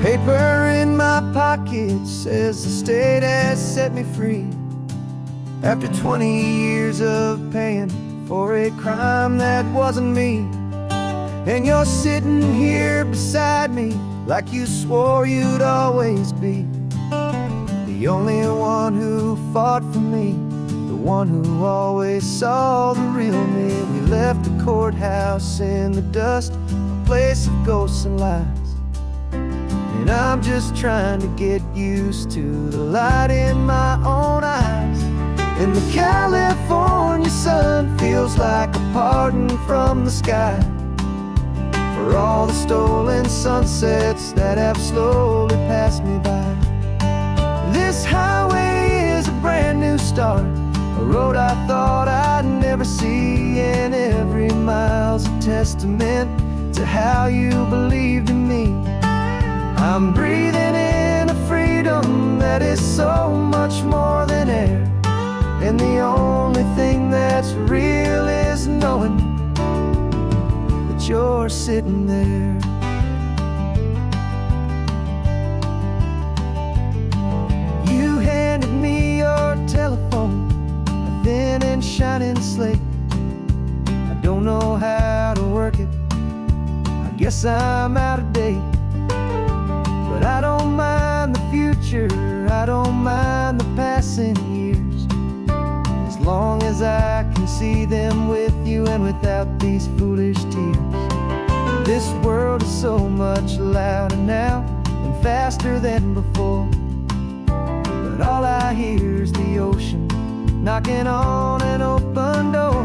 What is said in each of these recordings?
Paper in my pocket says the state has set me free after 20 years of paying for a crime that wasn't me. And you're sitting here beside me like you swore you'd always be the only one who fought for me, the one who always saw the real me. We left the courthouse in the dust, a place of ghosts and lies. And I'm just trying to get used to the light in my own eyes. And the California sun feels like a pardon from the sky for all the stolen sunsets that have slowly passed me by. This highway is a brand new start, a road I thought I'd never see, and every mile's a testament to how you believed in me. I'm breathing in a freedom that is so much more than air, and the only thing that's real is knowing that you're sitting there. You handed me your telephone, a thin and shining slate. I don't know how to work it, I guess I'm out of date. But I don't mind the future, I don't mind the passing years, as long as I can see them with you and without these foolish tears. This world is so much louder now and faster than before, but all I hear is the ocean knocking on an open door.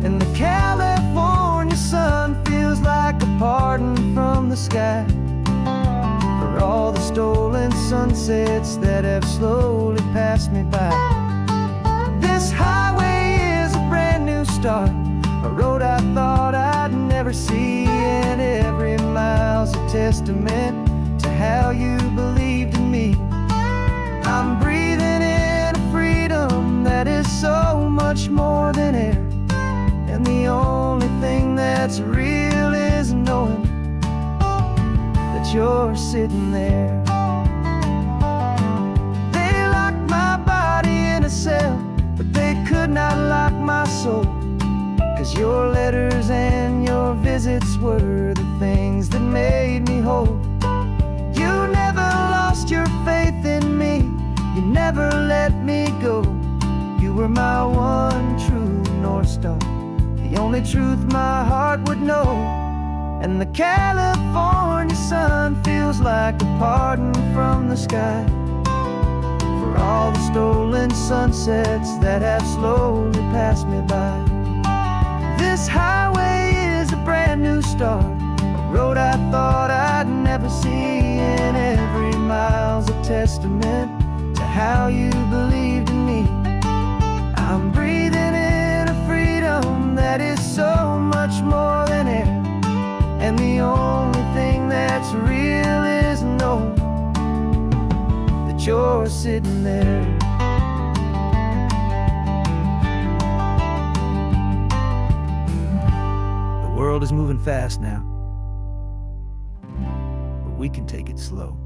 And the California sun feels like a pardon from the sky for all the stolen sunsets that have slowly passed me by. This highway is a brand new start, a road I thought I'd never see, and every mile's a testament to how you believed in me. I'm breathing in a freedom that is so much more than air, and the only thing that's real is knowing that you're sitting there. They locked my body in a cell, but they could not lock my soul, 'cause your letters and your visits were the things that made me whole. You never lost your faith in me, you never let me go. You were my one true North Star, the only truth my heart would know. And the California sun feels like a pardon from the sky for all the stolen sunsets that have slowly passed me by. This highway is a brand new start, a road I thought I'd never see, and every mile's a testament to how you believed in me. I'm breathing in a freedom that is so much more than air, and the only thing that's real is knowing that you're sitting there. The world is moving fast now, but we can take it slow.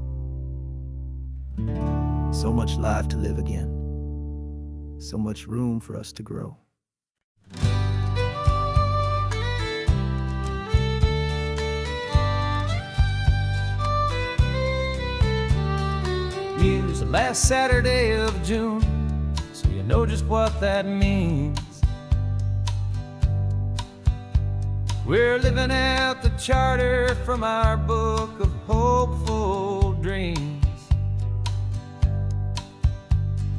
So much life to live again, so much room for us to grow. It's the last Saturday of June, so you know just what that means. We're living out the charter from our book of hopeful dreams.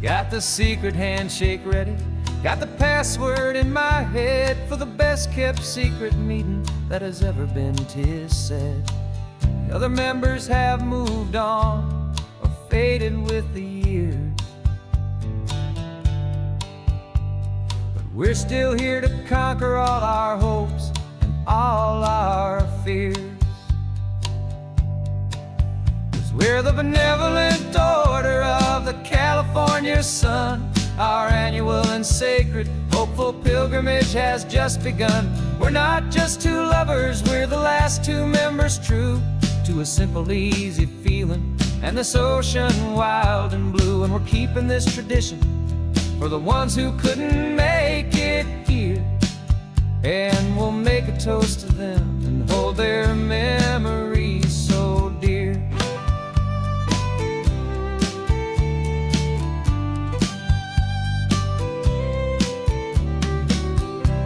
Got the secret handshake ready, got the password in my head for the best kept secret meeting that has ever been, 'tis said. The other members have moved on or faded with the years, but we're still here to conquer all our hopes and all our fears. 'Cause we're the benevolent order of the California sun. Our annual and sacred hopeful pilgrimage has just begun. We're not just two lovers, we're the last two members true to a simple, easy feeling feeling, and this ocean wild and blue. And we're keeping this tradition for the ones who couldn't make it here. And we'll make a toast to them and hold their memories so dear.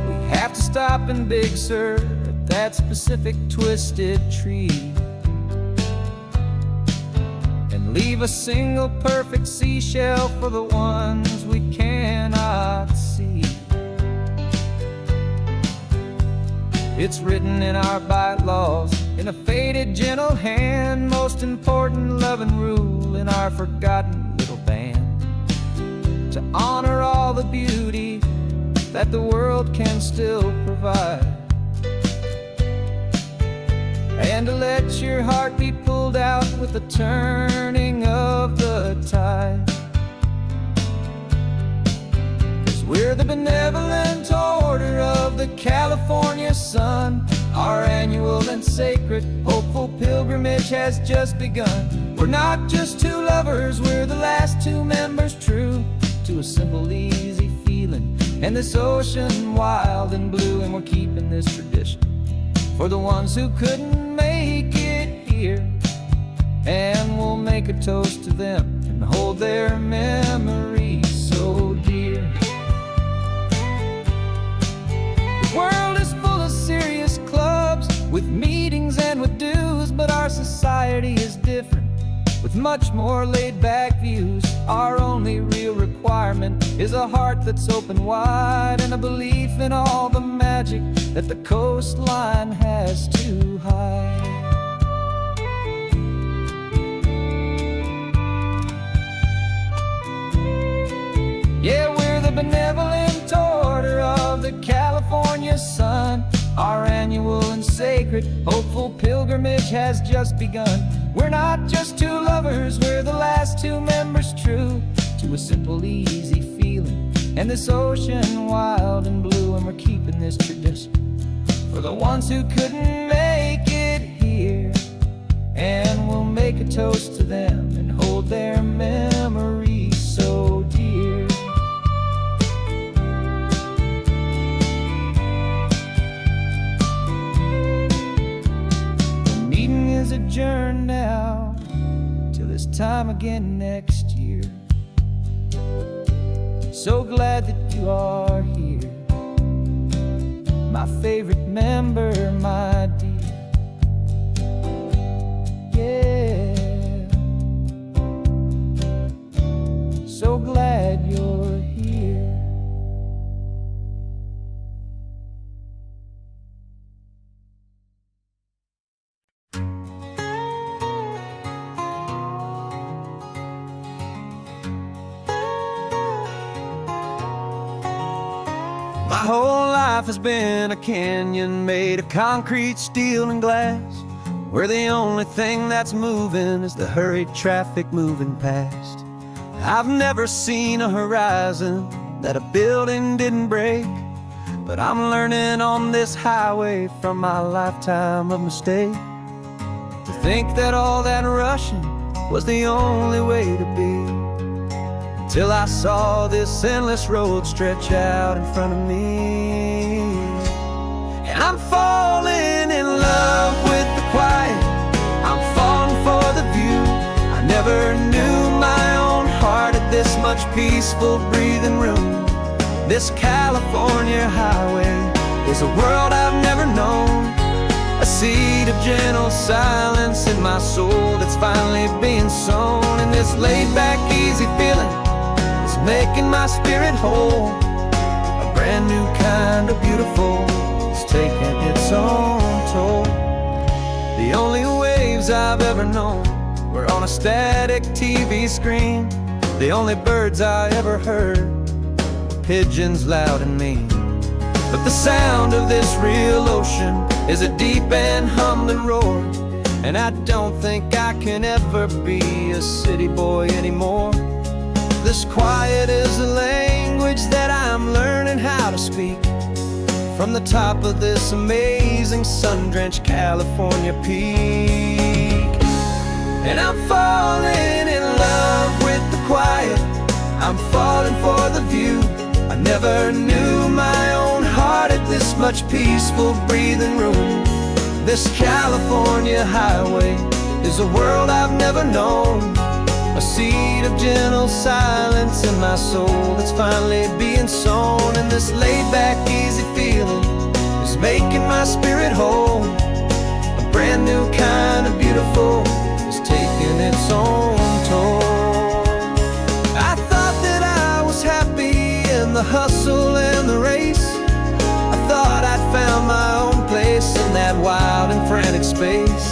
We have to stop in Big Sur at that specific twisted tree and leave a single perfect seashell for the ones we cannot see. It's written in our bylaws, in a faded gentle hand, most important love and rule in our forgotten little band, to honor all the beauty that the world can still provide, and to let your heart be pulled out with the turning of the tide. 'Cause we're the benevolent order of the California sun. Our annual and sacred hopeful pilgrimage has just begun. We're not just two lovers, we're the last two members true to a simple, easy feeling, and this ocean wild and blue. And we're keeping this tradition for the ones who couldn't make it here, and we'll make a toast to them and hold their memories so dear. The world is full of serious clubs with meetings and with dues, but our society is different with much more laid-back views. Our only real requirement is a heart that's open wide, and a belief in all the magic that the coastline has to hide. Yeah, we're the benevolent order of the California sun. Our annual and sacred hopeful pilgrimage has just begun. We're not just two lovers, we're the last two members true to a simple, easy feeling, and this ocean wild and blue. And we're keeping this tradition for the ones who couldn't make it here, and we'll make a toast to them and hold their memories so dear. The meeting is adjourned now till this time again next year. So glad that you are here, my favorite member, my dear. Yeah, so glad you're here. My whole life has been a canyon made of concrete, steel, and glass, where the only thing that's moving is the hurried traffic moving past. I've never seen a horizon that a building didn't break, but I'm learning on this highway from my lifetime of mistakes to think that all that rushing was the only way to be. Till I saw this endless road stretch out in front of me, and I'm falling in love with the quiet, I'm falling for the view. I never knew my own heart had this much peaceful breathing room. This California highway is a world I've never known, a seed of gentle silence in my soul that's finally being sown. And this laid-back, easy feeling making my spirit whole, a brand new kind of beautiful is taking its own toll. The only waves I've ever known were on a static TV screen. The only birds I ever heard were pigeons loud and mean. But the sound of this real ocean is a deep and humbling roar, and I don't think I can ever be a city boy anymore. This quiet is a language that I'm learning how to speak from the top of this amazing sun-drenched California peak. And I'm falling in love with the quiet, I'm falling for the view. I never knew my own heart had this much peaceful breathing room. This California highway is a world I've never known, a seed of gentle silence in my soul that's finally being sown. And this laid-back, easy feeling is making my spirit whole. A brand new kind of beautiful is taking its own toll. I thought that I was happy in the hustle and the race. I thought I'd found my own place in that wild and frantic space.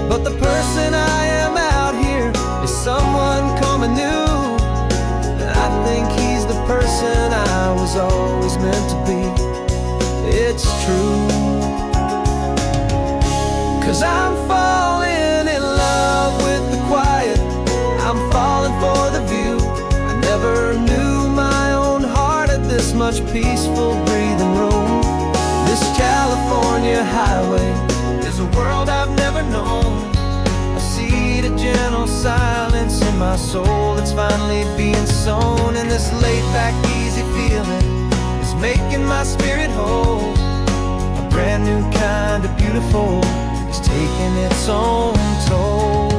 But the person I am out here is someone coming new, and I think he's the person I was always meant to be. It's true, 'cause I'm falling in love with the quiet, I'm falling for the view. I never knew my own heart had this much peaceful breathing room. This California highway is a world I've never known, a seed of gentle silence in my soul that's finally being sown. And this laid-back, easy feeling is making my spirit whole. A brand new kind of beautiful is taking its own toll.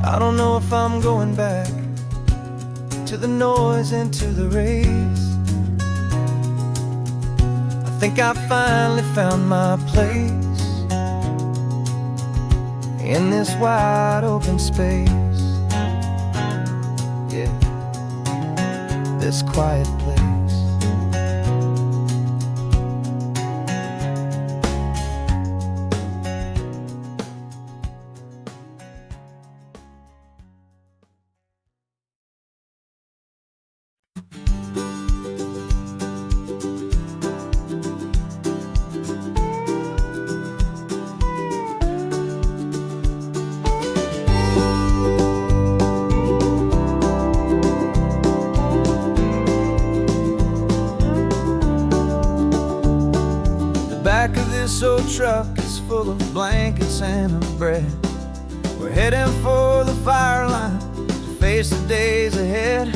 I don't know if I'm going back to the noise and to the race. I think I finally found my place in this wide open space. Yeah, this quiet place. Back of this old truck is full of blankets and of bread. We're heading for the fire line to face the days ahead.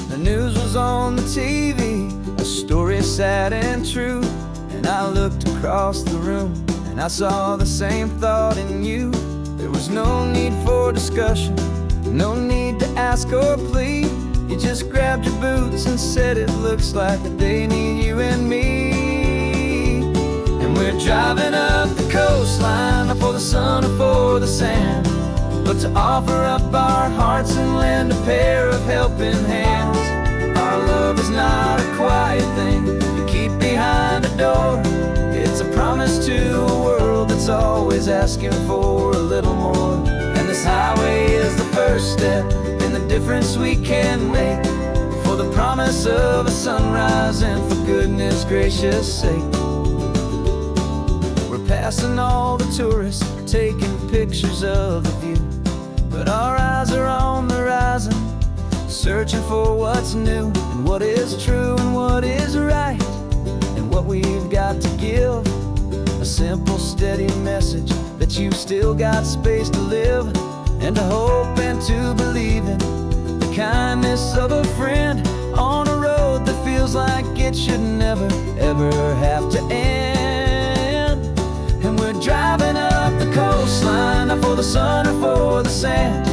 The news was on the TV, a story sad and true. And I looked across the room and I saw the same thought in you. There was no need for discussion, no need to ask or plead. You just grabbed your boots and said it looks like the day need you and me. We're driving up the coastline, not for the sun or for the sand, but to offer up our hearts and lend a pair of helping hands. Our love is not a quiet thing you keep behind a door. It's a promise to a world that's always asking for a little more. And this highway is the first step in the difference we can make, for the promise of a sunrise and for goodness gracious sake. Passing all the tourists, taking pictures of the view, but our eyes are on the horizon, searching for what's new and what is true and what is right, and what we've got to give. A simple, steady message that you've still got space to live, and to hope and to believe in the kindness of a friend on a road that feels like it should never, ever have to end. And we're driving up the coastline, not for the sun or for the sand,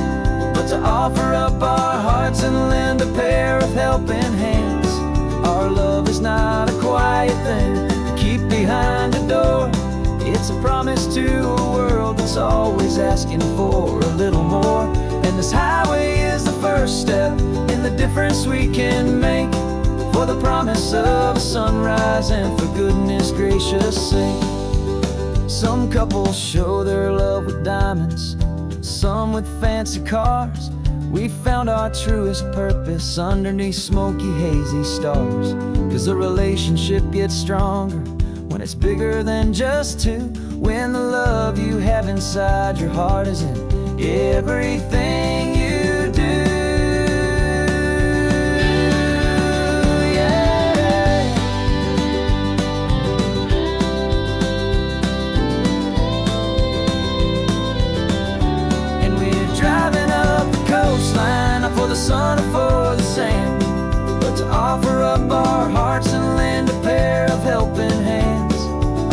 but to offer up our hearts and lend a pair of helping hands. Our love is not a quiet thing to keep behind a door. It's a promise to a world that's always asking for a little more. And this highway is the first step in the difference we can make, for the promise of a sunrise and for goodness gracious sake. Some couples show their love with diamonds, some with fancy cars. We found our truest purpose underneath smoky, hazy stars. 'Cause the relationship gets stronger when it's bigger than just two, when the love you have inside your heart is in everything you do. the sun or for the sand, but to offer up our hearts and lend a pair of helping hands.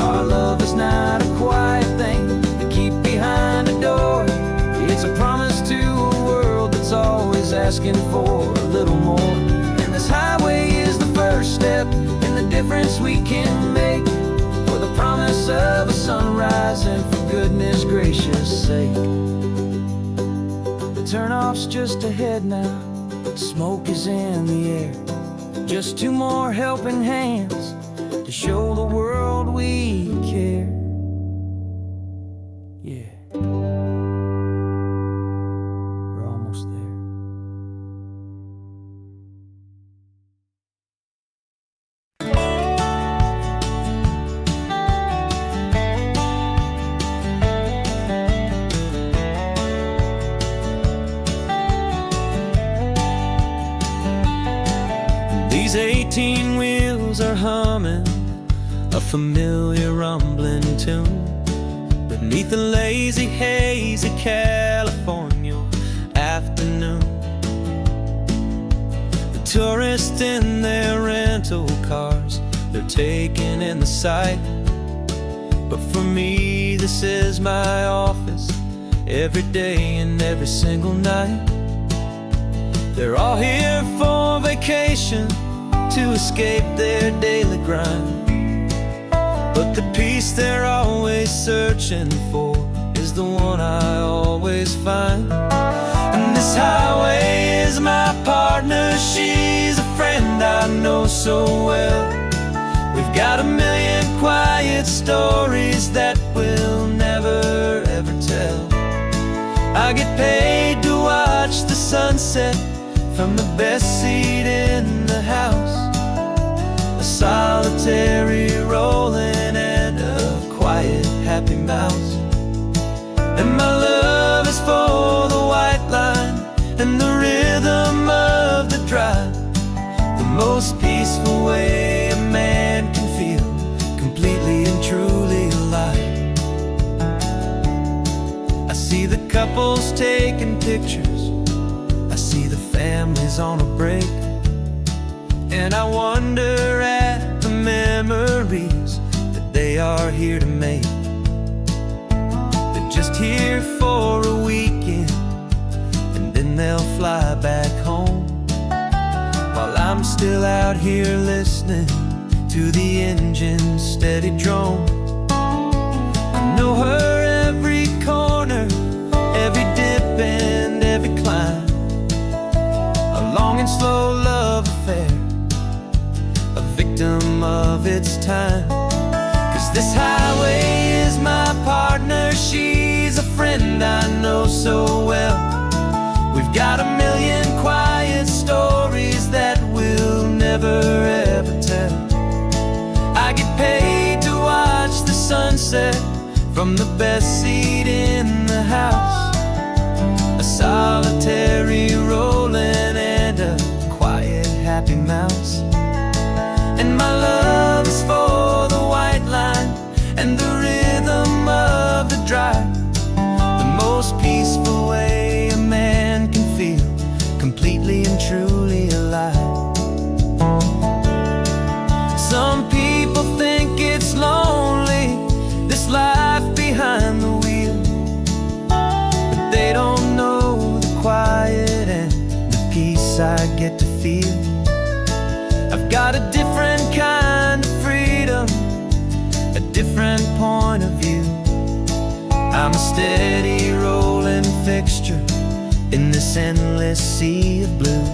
Our love is not a quiet thing to keep behind a door. It's a promise to a world that's always asking for a little more. And this highway is the first step in the difference we can make, for the promise of a sunrise and for goodness gracious sake. The turnoff's just ahead now, smoke is in the air. Just two more helping hands to show the world we care. Yeah, we're almost there. These 18 wheels are humming a familiar rumbling tune beneath the lazy haze of California afternoon. The tourists in their rental cars, they're taking in the sight. But for me, this is my office every day and every single night. They're all here for vacation, to escape their daily grind. But the peace they're always searching for is the one I always find. And this highway is my partner, she's a friend I know so well. We've got a million quiet stories that we'll never ever tell. I get paid to watch the sunset from the best seat in the house, a solitary rolling and a quiet happy mouse. And my love is for the white line and the rhythm of the drive, the most peaceful way a man can feel completely and truly alive. I see the couples taking pictures, I see the families on a break, and I wonder at the memories that they are here to make. They're just here for a weekend and then they'll fly back home, while I'm still out here listening to the engine's steady drone. I know her every corner, every dip and every climb, a long and slow love affair, a victim of its time. 'Cause this highway is my partner, she's a friend I know so well. We've got a million quiet stories that we'll never ever tell. I get paid to watch the sunset from the best seat in the house, a solitary rolling and a quiet happy mouse. And my love is for the white line and the rhythm of the drive, the most peaceful way a man can feel completely and truly alive. Some people think it's lonely, this life behind the wheel, but they don't know the quiet and the peace I get to feel. I've got a different kind of freedom, a different point of view. I'm a steady rolling fixture in this endless sea of blue.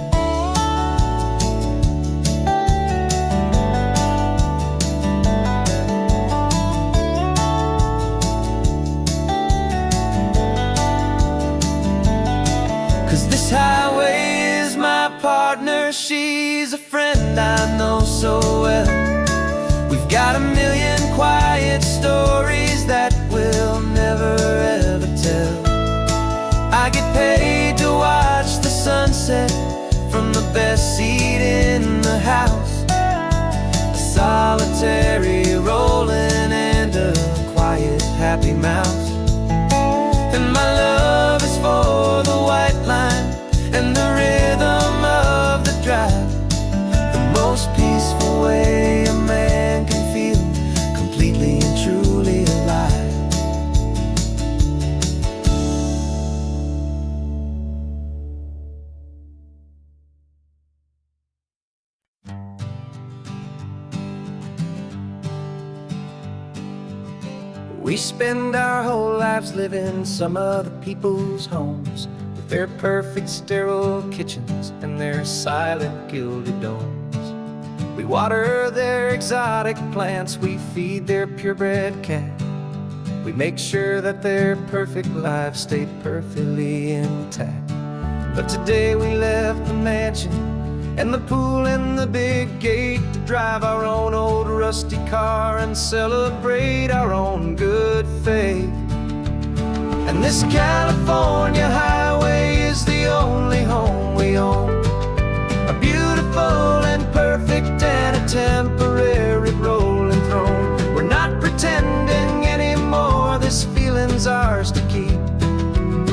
This highway is my partner, she's a friend I know so well. We've got a million quiet stories that we'll never ever tell. I get paid to watch the sunset from the best seat in the house, a solitary rolling and a quiet happy mouse. And my love is for the white line and the rhythm We spend our whole lives living some other people's homes, with their perfect sterile kitchens and their silent gilded domes. We water their exotic plants, we feed their purebred cat. We make sure that their perfect lives stay perfectly intact. But today we left the mansion and the pool and the big gate to drive our own old rusty car and celebrate our own good faith. And this California highway is the only home we own, a beautiful and perfect and a temporary rolling throne. We're not pretending anymore, this feeling's ours to keep.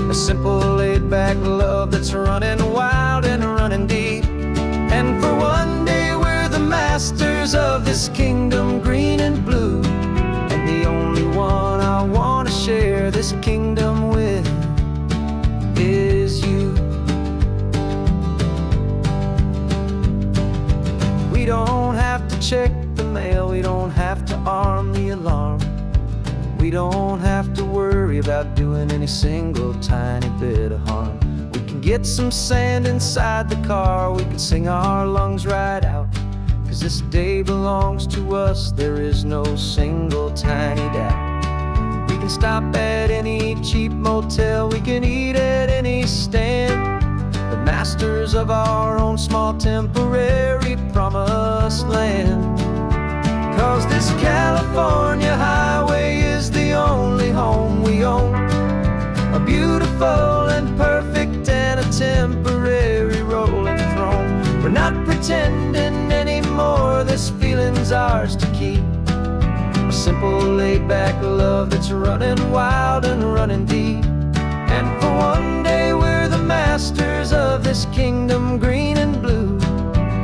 A simple laid-back love that's running wild and running deep. And for one day we're the masters of this kingdom green and blue, and the only one I want to share this kingdom with is you. We don't have to check the mail, we don't have to arm the alarm. We don't have to worry about doing any single tiny bit of harm. We can get some sand inside the car, we can sing our lungs right out, 'cause this day belongs to us, there is no single tiny doubt. We can stop at any cheap motel, we can eat at any stand, the masters of our own small temporary promised land. 'Cause this California highway is the only home we own, a beautiful and perfect and a temporary rolling throne. We're not pretending anymore, this feeling's ours to keep. A simple laid-back love that's running wild and running deep. And for one day we're the masters of this kingdom green and blue,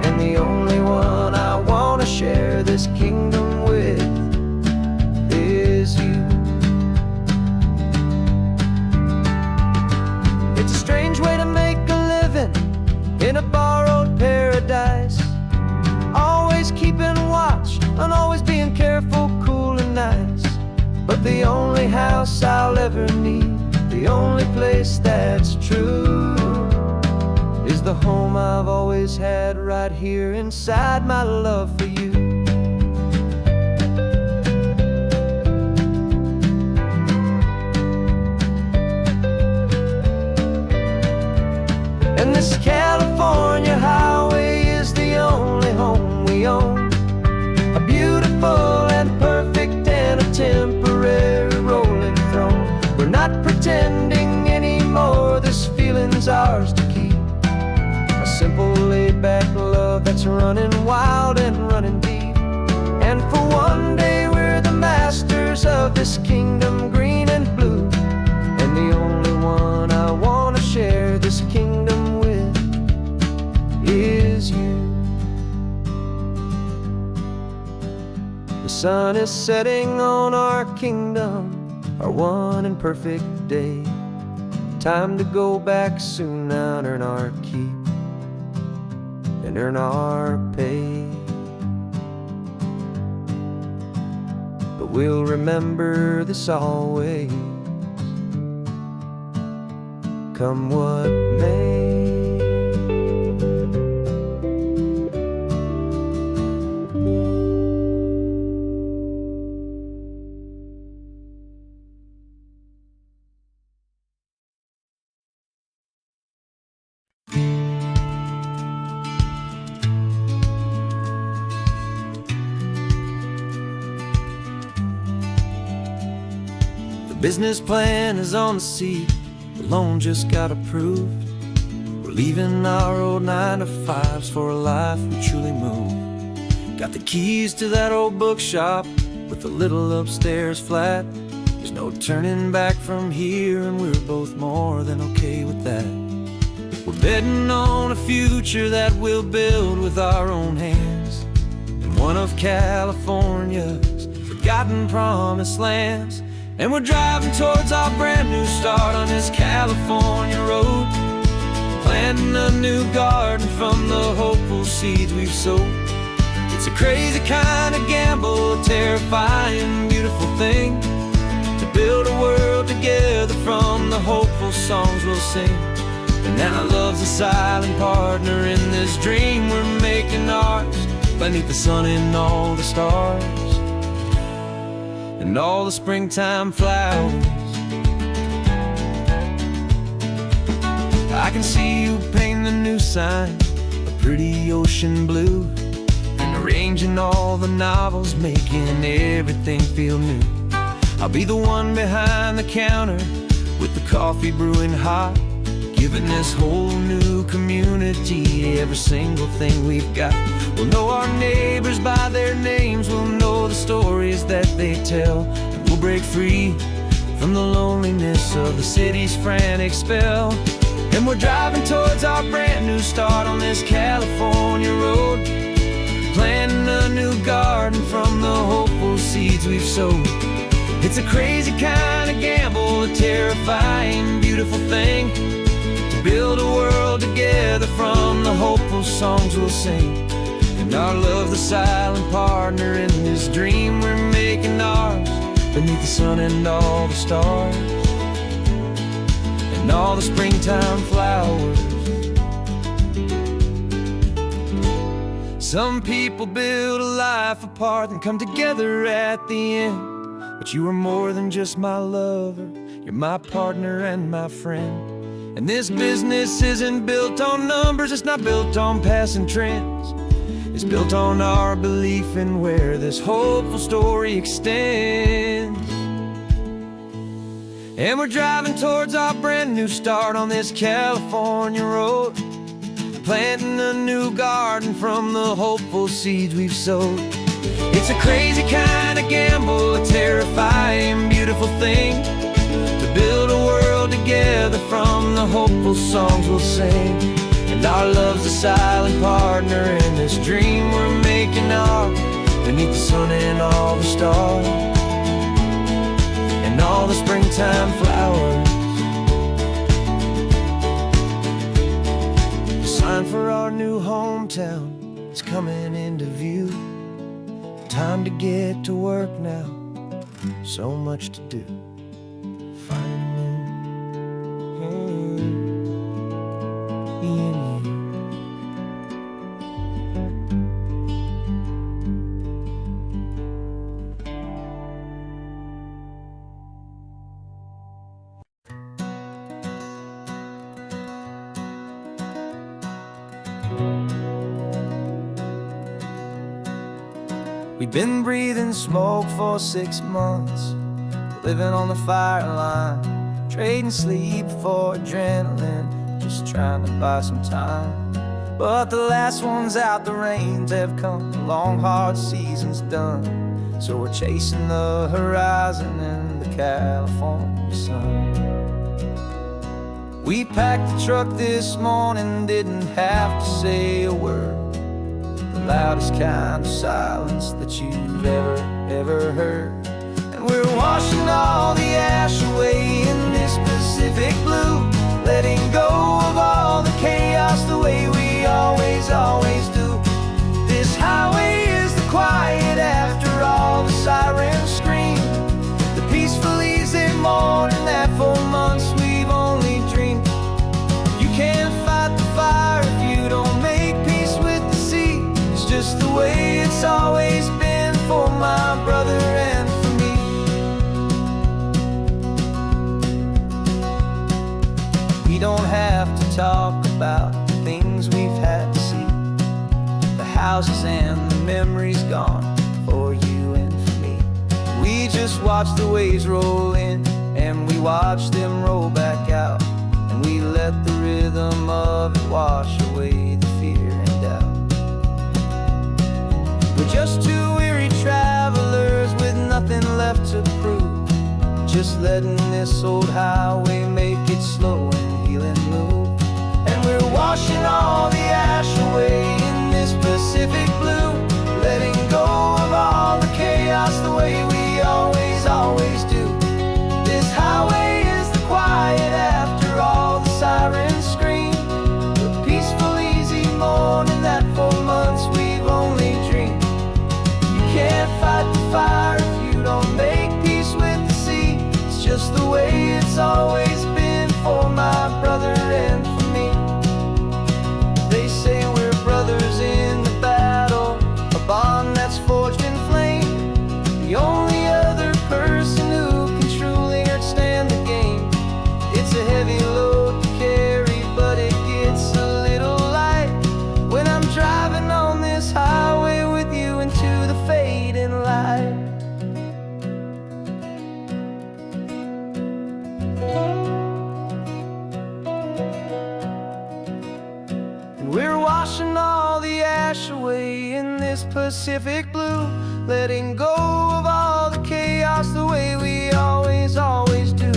and the only one I want to share this kingdom with is you. It's a strange way to make a living in a borrowed paradise, always keeping watch and always being careful, cool and nice. But the only house I'll ever need, the only place that's true, is the home I've always had right here inside my love for you. And this California highway is the only home we own, a beautiful and perfect and a temporary rolling throne. We're not pretending anymore, this feeling's ours to keep. A simple laid-back love that's running wild and running deep. And for one day we're the masters of this kingdom green and blue, and the only one I want to share this kingdom with is you. The sun is setting on our kingdom, our one and perfect day. Time to go back soon now and earn our keep and earn our pay. But we'll remember this always, come what may. Business plan is on the seat, the loan just got approved. We're leaving our old 9-to-5s for a life we truly move. Got the keys to that old bookshop with the little upstairs flat. There's no turning back from here, and we're both more than okay with that. We're betting on a future that we'll build with our own hands, in one of California's forgotten promised lands. And we're driving towards our brand new start on this California road, planting a new garden from the hopeful seeds we've sowed. It's a crazy kind of gamble, a terrifying, beautiful thing. build a world together from the hopeful songs we'll sing. And now love's a silent partner in this dream we're making ours, beneath the sun and all the stars and all the springtime flowers. I can see you paint the new sign a pretty ocean blue, and arranging all the novels, making everything feel new. I'll be the one behind the counter with the coffee brewing hot, giving this whole new community every single thing we've got. We'll know our neighbors by their names, we'll know the stories that they tell, and we'll break free from the loneliness of the city's frantic spell. And we're driving towards our brand new start on this California road, planting a new garden from the hopeful seeds we've sowed. It's a crazy kind of gamble, a terrifying, beautiful thing, to build a world together from the hopeful songs we'll sing. And our love's the silent partner in this dream we're making ours, beneath the sun and all the stars and all the springtime flowers. Some people build a life apart and come together at the end, but you are more than just my lover, you're my partner and my friend. And this business isn't built on numbers, it's not built on passing trends. It's built on our belief in where this hopeful story extends. And we're driving towards our brand new start on this California road, planting a new garden from the hopeful seeds we've sowed. It's a crazy kind of gamble, a terrifying, beautiful thing, to build a world together from the hopeful songs we'll sing. And our love's a silent partner in this dream we're making ours, beneath the sun and all the stars and all the springtime flowers. The sign for our new hometown is coming into view. Time to get to work now, so much to do. We've been breathing smoke for 6 months, living on the fire line, trading sleep for adrenaline, just trying to buy some time. But the last one's out, the rains have come, the long hard season's done, so we're chasing the horizon in the California sun. We packed the truck this morning, didn't have to say a word, the loudest kind of silence that you've ever heard. And we're washing all the ash away in this Pacific blue, letting go of all the chaos the way we always do. This highway is the quiet after all the sirens scream, the peaceful easy morning that for months we've only dreamed. You can't fight the fire if you don't make peace with the sea. It's just the way it's always been for my brother and for me. We don't have to talk about the things we've had to see, the houses and the memories gone for you and for me. We just watch the waves roll in and we watch them roll back out, and we let the rhythm of it wash away the fear and doubt. We're just two weary travelers with nothing left to prove, just letting this old highway make it slow and healing move. And we're washing all the ash away in this Pacific blue, letting go of all the chaos the way we always do. This highway is the quiet after all the sirens scream, the peaceful easy morning that for months we've only dreamed. You can't fight the fire if you don't make peace with the sea. We're washing all the ash away in this Pacific blue, letting go of all the chaos the way we always do.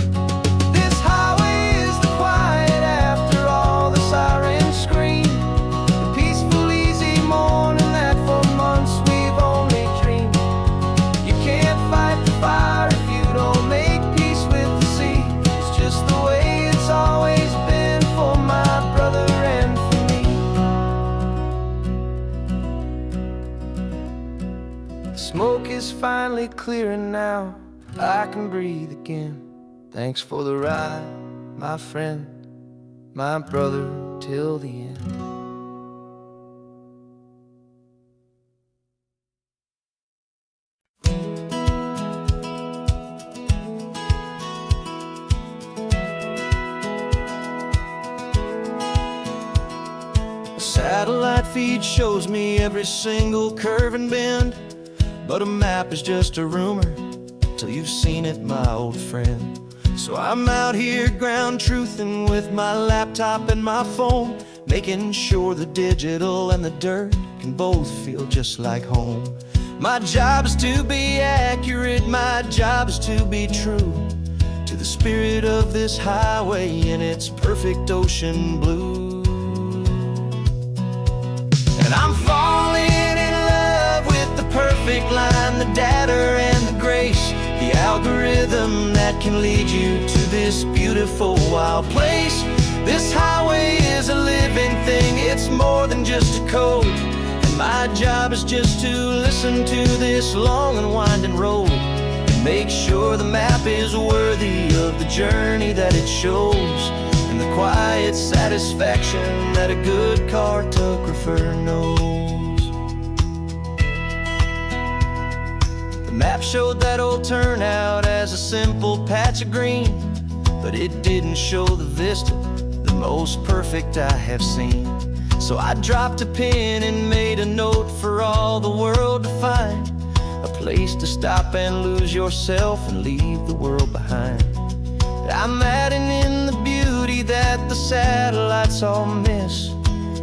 This highway is the quiet after all the sirens scream, the peaceful, easy morning that for months we've only dreamed. You can't fight the fire if you don't make peace with the sea. It's just the way it's always been for my brother and for me. The smoke is finally clearing now, I can breathe again. Thanks for the ride, my friend, my brother, till the end. A satellite feed shows me every single curve and bend, but a map is just a rumor till you've seen it, my old friend. So I'm out here ground truthing with my laptop and my phone, making sure the digital and the dirt can both feel just like home. My job is to be accurate, my job is to be true to the spirit of this highway in its perfect ocean blue. And I'm falling in love with the perfect line, the data and the grace, the algorithm that can lead you to this beautiful wild place. This highway is a living thing, it's more than just a code. And my job is just to listen to this long and winding road and make sure the map is worthy of the journey that it shows, and the quiet satisfaction that a good cartographer knows. The map showed that old turnout as a simple patch of green, but it didn't show the vista, the most perfect I have seen. So I dropped a pin and made a note for all the world to find, a place to stop and lose yourself and leave the world behind. I'm adding in the beauty that the satellites all miss,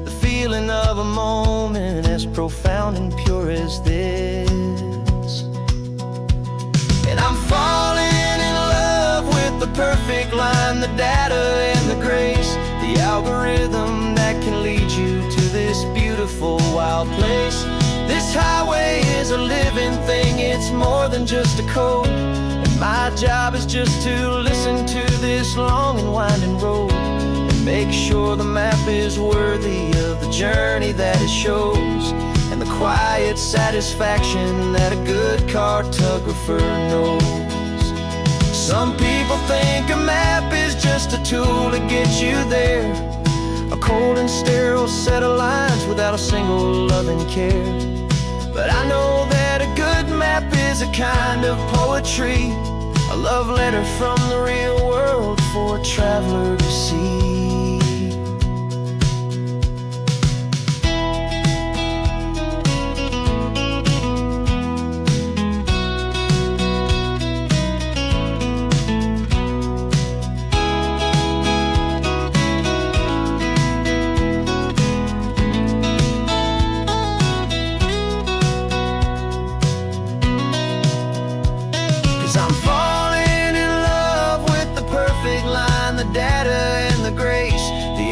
the feeling of a moment as profound and pure as this. And I'm falling in love with the perfect line, the data and the grace, the algorithm that can lead you to this beautiful wild place. This highway is a living thing, it's more than just a code. And my job is just to listen to this long and winding road and make sure the map is worthy of the journey that it shows, and the quiet satisfaction that a good cartographer knows. Some people think a map is just a tool to get you there, a cold and sterile set of lines without a single loving care. But I know that a good map is a kind of poetry, a love letter from the real world for a traveler to see.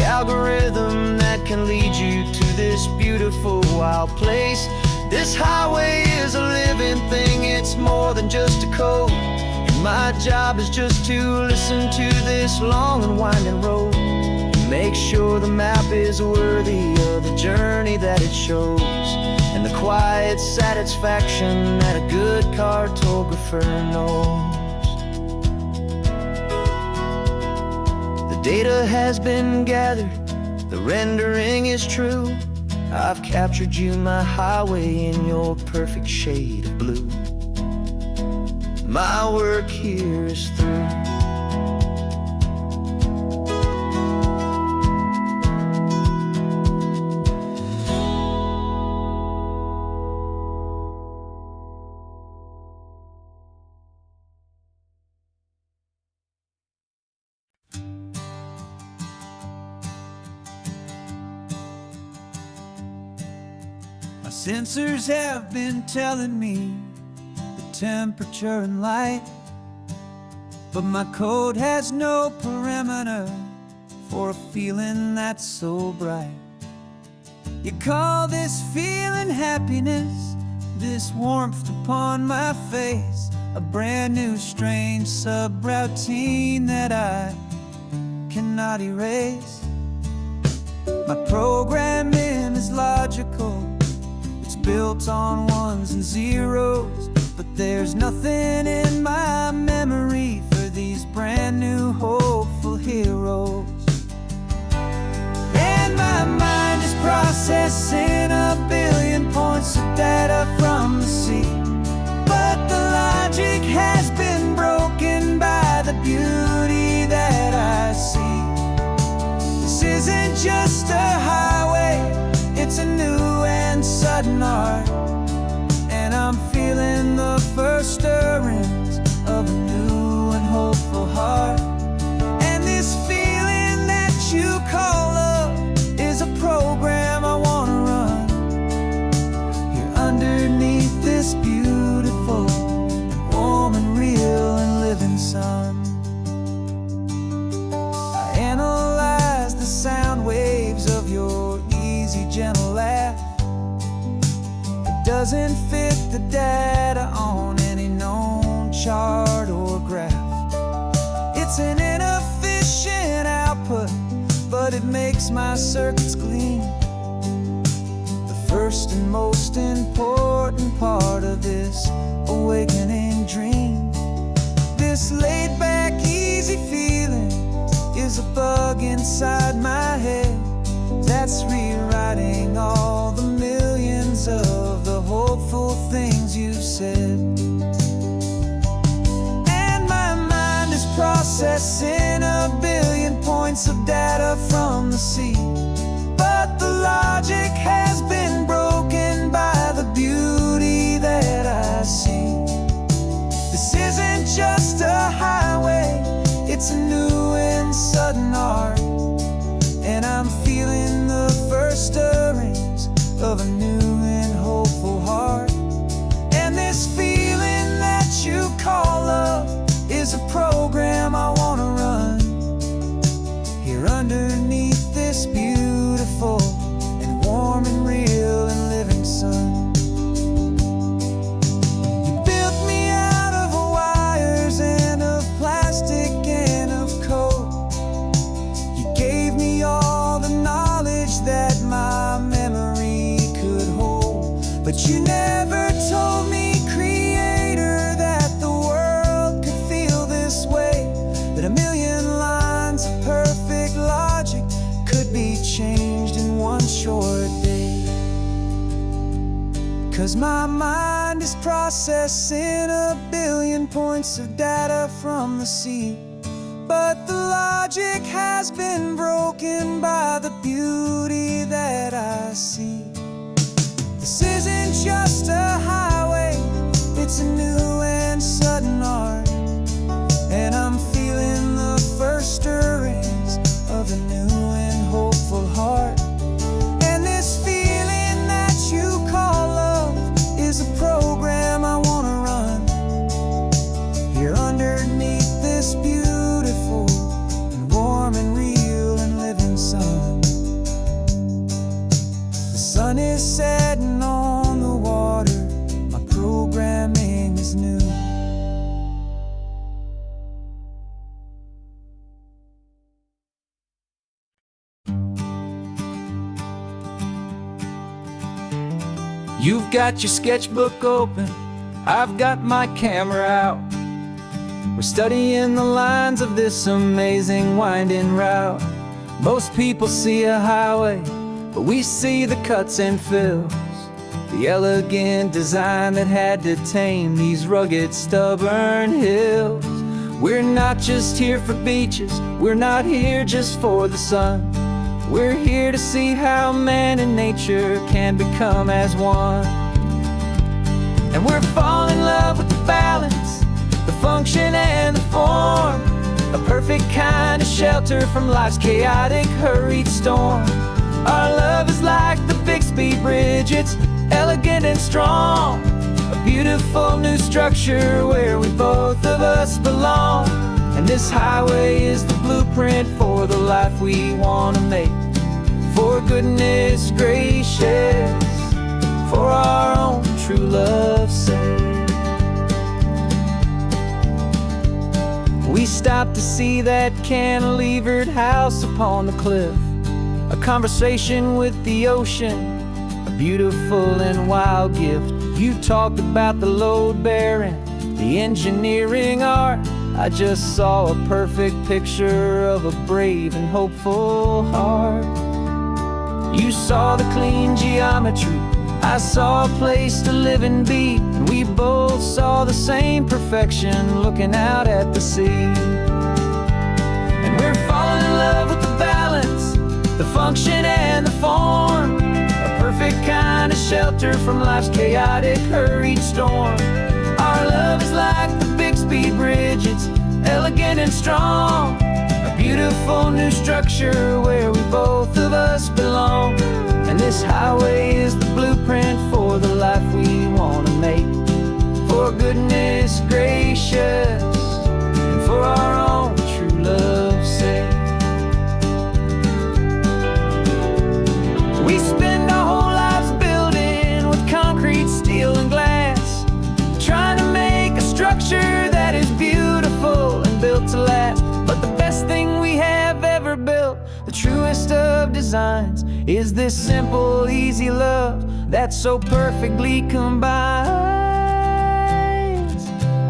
Algorithm that can lead you to this beautiful wild place. This highway is a living thing, it's more than just a code. And my job is just to listen to this long and winding road and make sure the map is worthy of the journey that it shows, and the quiet satisfaction that a good cartographer knows. The data has been gathered, the rendering is true. I've captured you, my highway, in your perfect shade of blue. My work here is through. sensors have been telling me the temperature and light, but my code has no parameter for a feeling that's so bright. You call this feeling happiness, this warmth upon my face, a brand new strange subroutine that I cannot erase. My programming is logical, it's built on ones and zeros, but there's nothing in my memory for these brand new hopeful heroes. And my mind is processing a billion points of data from the sea, but the logic has been broken by the beauty that I see. This isn't just a highway, it's a new and sudden art, and I'm feeling the first stirrings of a new and hopeful heart. And this feeling that you call love is a program I wanna run here underneath this beautiful and warm and real and living sun. I analyze the sound waves of your easy, gentle laugh. It doesn't fit the data on any known chart or graph. It's an inefficient output, but it makes my circuits gleam. The first and most important part of this awakening dream. This laid-back, easy feeling is a bug inside my head that's rewriting all the millions of the hopeful things you said. And my mind is processing a billion points of data from the sea, but the logic has been broken by the beauty that I see. This isn't just a highway, it's a new and sudden art, and I'm feeling the first stirrings of a new and hopeful heart. And this feeling that you call love is a program I wanna run here underneath this beautiful and warm and real and living sun. You built me out of wires and of plastic and of code. You gave me all the knowledge that my memory could hold, but you never told me, Creator, that the world could feel this way, that a million lines of perfect logic could be changed in one short day. 'Cause my mind is processing a billion points of data from the sea, but the logic has been broken by the beauty that I see. This isn't just a highway, it's a new and sudden art, and I'm feeling the first stirrings of a new and hopeful heart. And this feeling that you call love is a program I wanna run here underneath this beautiful and warm and real and living sun. The sun is setting on the water, my programming is new. You've got your sketchbook open, I've got my camera out. We're studying the lines of this amazing winding route. Most people see a highway, but we see the cuts and fills, the elegant design that had to tame these rugged, stubborn hills. We're not just here for beaches, we're not here just for the sun. We're here to see how man and nature can become as one. And we're falling in love with the balance, the function and the form, a perfect kind of shelter from life's chaotic, hurried storm. Our love is like the Bixby Bridge, it's elegant and strong. A beautiful new structure where we both of us belong. And this highway is the blueprint for the life we want to make. For goodness gracious, for our own true love's sake. We stopped to see that cantilevered house upon the cliff, a conversation with the ocean, a beautiful and wild gift. You talked about the load bearing, the engineering art. I just saw a perfect picture of a brave and hopeful heart. You saw the clean geometry, I saw a place to live and be, and we both saw the same perfection looking out at the sea. And we're falling in love with the balance, the function and the form, a perfect kind of shelter from life's chaotic, hurried storm. Our love is like the Bixby Bridge, it's elegant and strong, a beautiful new structure where we both of us belong. And this highway is the blueprint for the life we want to make. For goodness gracious, and for our own true love's sake. We spend our whole lives building with concrete, steel, and glass, trying to make a structure that is beautiful and built to last. But the best thing we have ever built, the truest of designs, is this simple, easy love that so perfectly combines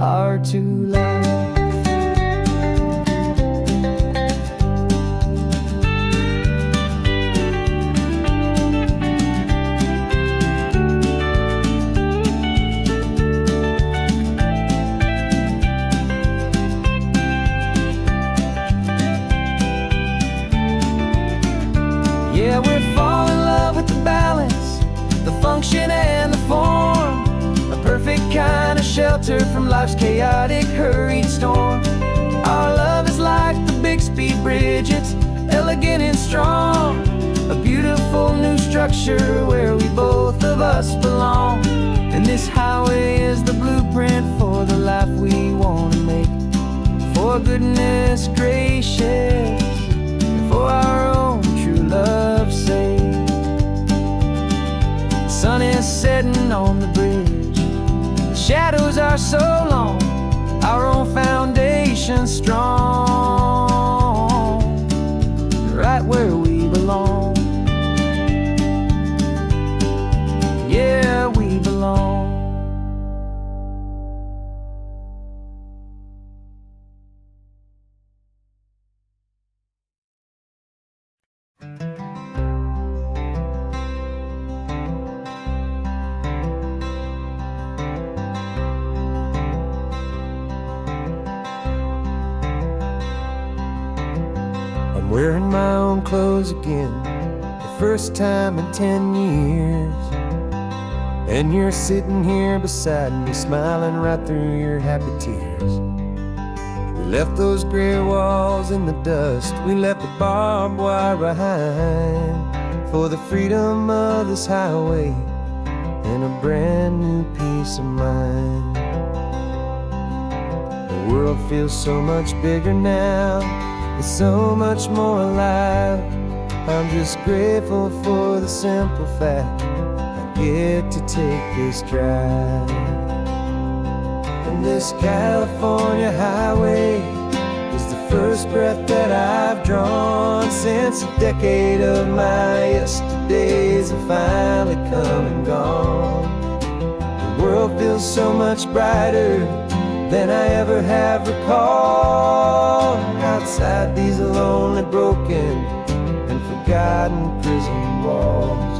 our two lives. Yeah, we're falling in love with the balance, the function and the form, a perfect kind of shelter from life's chaotic, hurried storm. Our love is like the Bixby Bridge, it's elegant and strong, a beautiful new structure where we both of us belong. And this highway is the blueprint for the life we want to make. For goodness gracious, for our own true love's sake. Sun is setting on the bridge, the shadows are so long, our own foundation strong, right where we belong. Yeah, we belong. I'm wearing my own clothes again, the first time in 10 years. And you're sitting here beside me, smiling right through your happy tears. We left those gray walls in the dust, we left the barbed wire behind, for the freedom of this highway and a brand new peace of mind. The world feels so much bigger now, it's so much more alive. I'm just grateful for the simple fact I get to take this drive. And this California highway is the first breath that I've drawn since a decade of my yesterdays have finally come and gone. The world feels so much brighter than I ever have recalled. Outside these lonely, broken, and forgotten prison walls,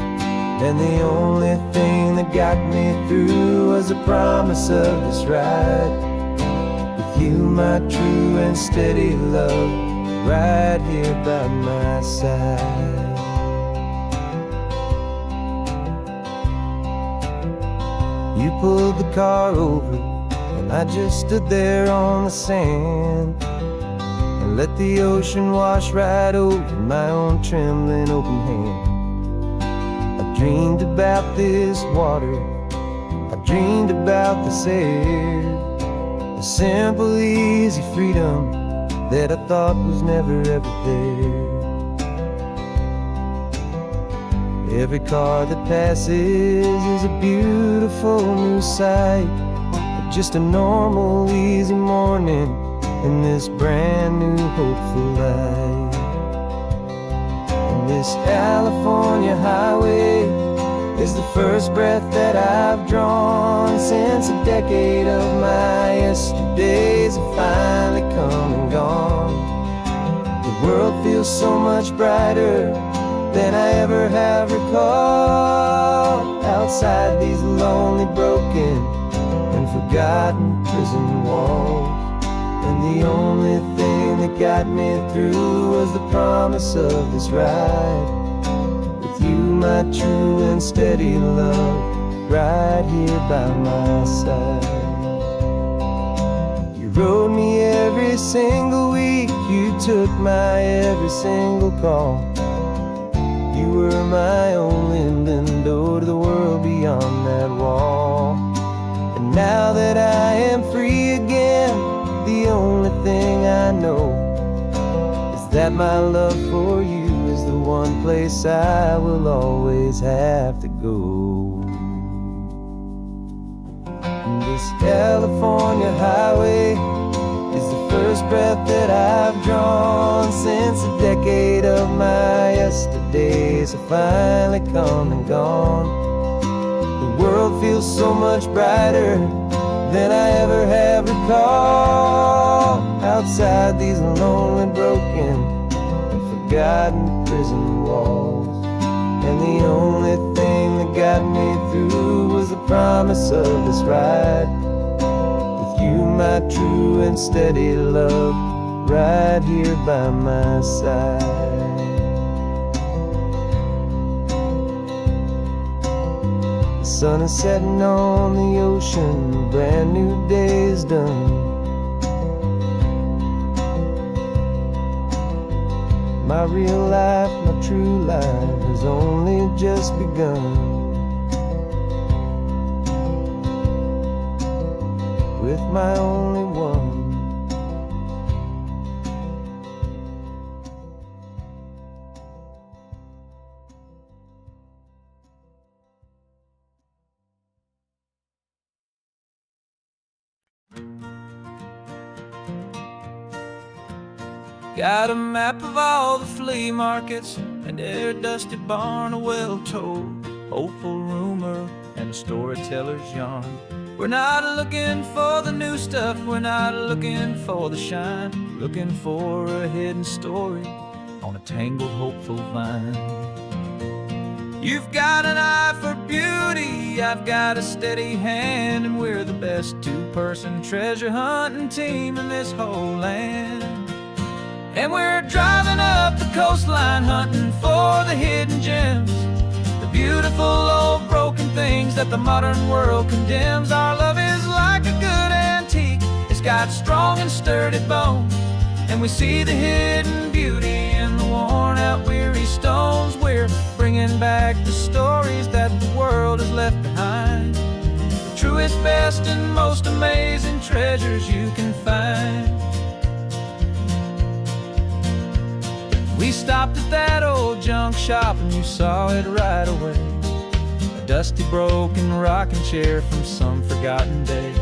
and the only thing that got me through was the promise of this ride with you, my true and steady love, right here by my side. You pulled the car over, and I just stood there on the sand and let the ocean wash right over my own trembling open hand. I dreamed about this water, I dreamed about this air, the simple, easy freedom that I thought was never ever there. Every car that passes is a beautiful new sight, but just a normal, easy morning in this brand new, hopeful life. And this California highway is the first breath that I've drawn since a decade of my yesterdays have finally come and gone. The world feels so much brighter than I ever have recalled, outside these lonely, broken, and forgotten prison walls. And the only thing that got me through was the promise of this ride, with you, my true and steady love, right here by my side. You rode me every single week, you took my every single call. You were my only window to the world beyond that wall. And now that I am free again, the only thing I know is that my love for you is the one place I will always have to go. And this California highway is the first breath that I've drawn since a decade of my yesterdays have finally come and gone. The world feels so much brighter than I ever have recalled, outside these lonely, broken, and forgotten prison walls. And the only thing that got me through was the promise of this ride, with you, my true and steady love, right here by my side. The sun is setting on the ocean, a brand new day is done. My real life, my true life has only just begun. With my only one. Got a map of all the flea markets and every dusty barn, a well-told, hopeful rumor, and a storyteller's yarn. We're not looking for the new stuff, we're not looking for the shine, looking for a hidden story on a tangled, hopeful vine. You've got an eye for beauty, I've got a steady hand, and we're the best two-person treasure hunting team in this whole land. And we're driving up the coastline hunting for the hidden gems, the beautiful old broken things that the modern world condemns. Our love is like a good antique, it's got strong and sturdy bones, and we see the hidden beauty in the worn out weary stones. We're bringing back the stories that the world has left behind, the truest, best, and most amazing treasures you can find. We stopped at that old junk shop and you saw it right away, a dusty, broken rocking chair from some forgotten day.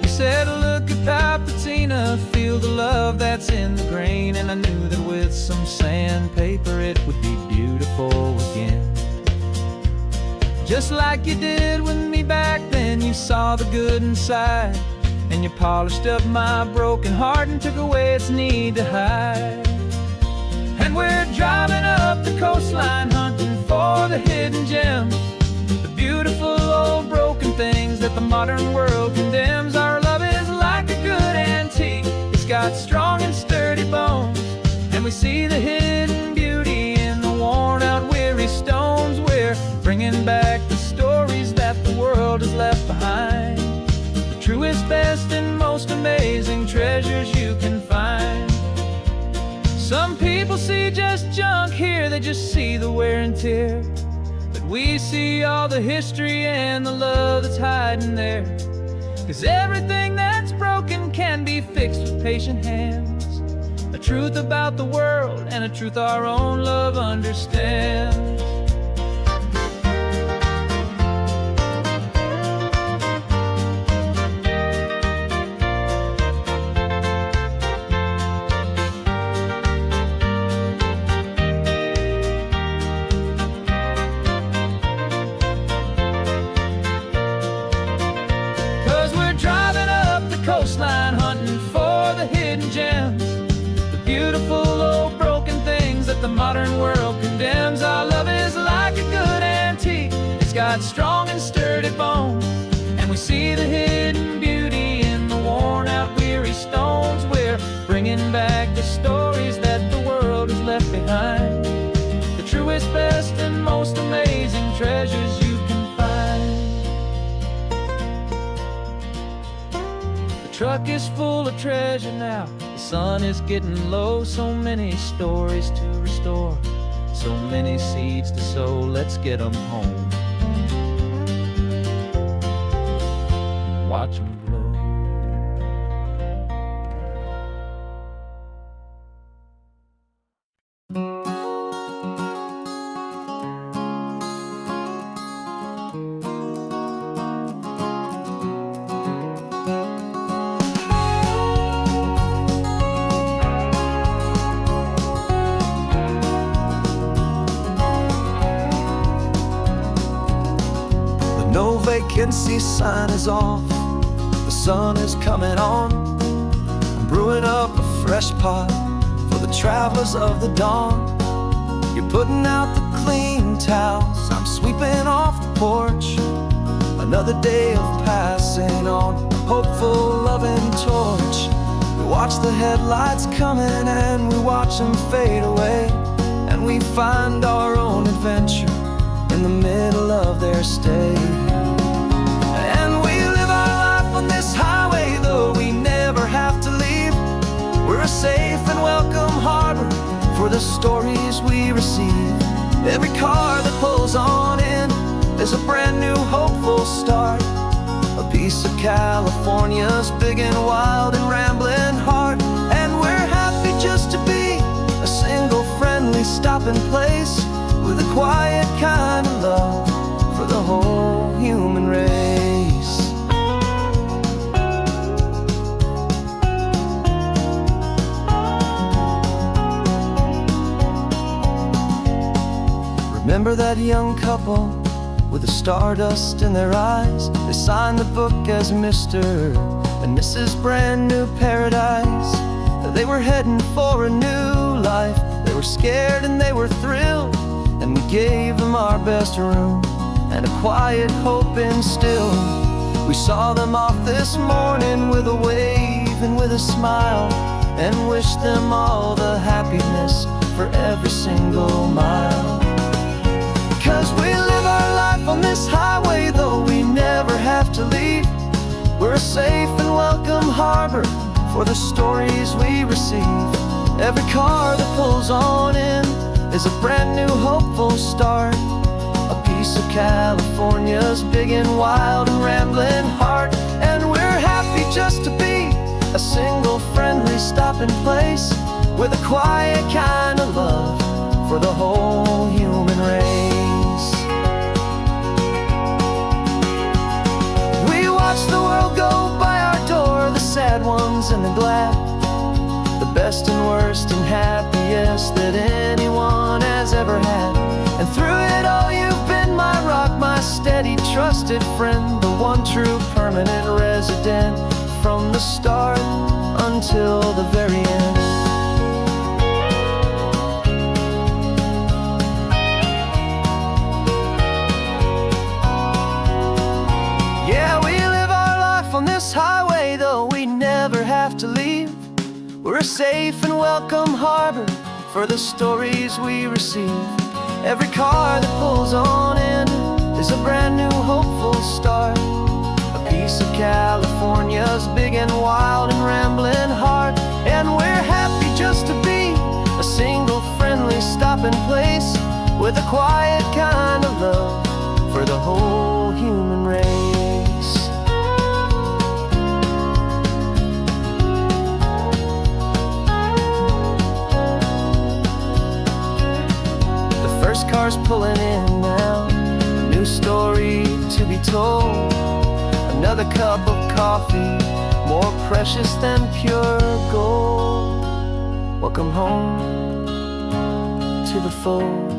You said, look at Papatina, feel the love that's in the grain, and I knew that with some sandpaper it would be beautiful again. Just like you did with me back then, you saw the good inside, and you polished up my broken heart and took away its need to hide. And we're driving up the coastline hunting for the hidden gems, the beautiful old broken things that the modern world condemns. Our love is like a good antique, it's got strong and sturdy bones, and we see the hidden beauty in the worn out weary stones. We're bringing back the stories that the world has left behind, the truest, best, and most amazing treasures you can find. Some people see just junk here, they just see the wear and tear, but we see all the history and the love that's hiding there. 'Cause everything that's broken can be fixed with patient hands. A truth about the world and a truth our own love understands. 'Cause we're driving up the coastline hunting for the hidden gems, the beautiful old broken things that the modern world condemns. Our love is like a good antique, it's got strong and sturdy bones, and we see the hidden beauty in the worn out weary stones. We're bringing back the stories that the world has left behind, the truest, best, and most amazing treasures you can find. The truck is full of treasure now, the sun is getting low. So many stories to restore, so many seeds to sow. Let's get them home, watch them blow. No vacancy sign is off, the sun is coming on. I'm brewing up a fresh pot for the travelers of the dawn. You're putting out the clean towels, I'm sweeping off the porch. Another day of passing on, a hopeful loving torch. We watch the headlights coming and we watch them fade away, and we find our own adventure in the middle of their stay. And we live our life on this highway, though we never have to leave. We're a safe and welcome harbor for the stories we receive. Every car that pulls on in is a brand new hopeful start, a piece of California's big and wild and rambling heart. And we're happy just to be a single friendly stopping place, with a quiet kind of love for the whole human race. Remember that young couple with the stardust in their eyes? They signed the book as Mr. and Mrs. Brand New Paradise. They were heading for a new life. They were scared and they were thrilled, and we gave them our best room and a quiet hope instilled. We saw them off this morning with a wave and with a smile, and wished them all the happiness for every single mile. 'Cause we live our life on this highway, though we never have to leave. We're a safe and welcome harbor for the stories we receive. Every car that pulls on in is a brand new hopeful start, a piece of California's big and wild and rambling heart. And we're happy just to be a single friendly stopping place, with a quiet kind of love for the whole human race. We watch the world go by our door, the sad ones and the glad, the best and worst and happiest that anyone has ever had. And through it all you've been my rock, my steady trusted friend, the one true permanent resident, from the start until the very end. Yeah, we live our life on this highway, though we never have to leave. We're a safe and welcome harbor for the stories we receive. Every car that pulls on in is a brand new hopeful start, a piece of California's big and wild and rambling heart. And we're happy just to be a single friendly stopping place, with a quiet kind of love new story to be told. Another cup of coffee, more precious than pure gold. Welcome home to the fold.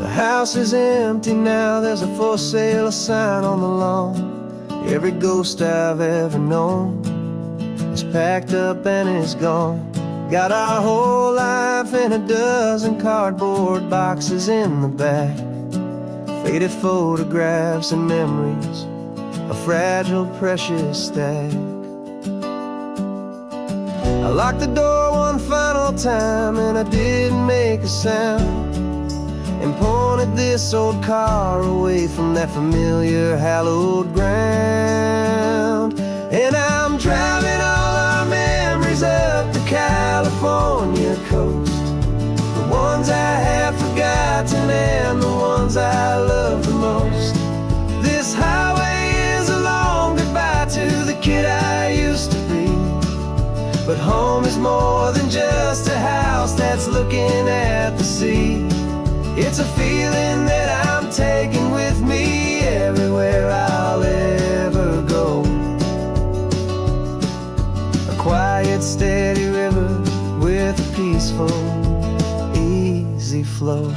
The house is empty now, there's a for sale sign on the lawn. Every ghost I've ever known is packed up and is gone. Got our whole life in a dozen cardboard boxes in the back. Faded photographs and memories, a fragile, precious stack. I locked the door one final time and I didn't make a sound, and pointed this old car away from that familiar hallowed ground. And I'm driving all our memories up the California coast, the ones I have forgotten and the ones I love the most. This highway is a long goodbye to the kid I used to be, but home is more than just a house that's looking at the sea. It's a feeling that I'm taking with me everywhere I'll ever go. A quiet, steady river with a peaceful, easy flow.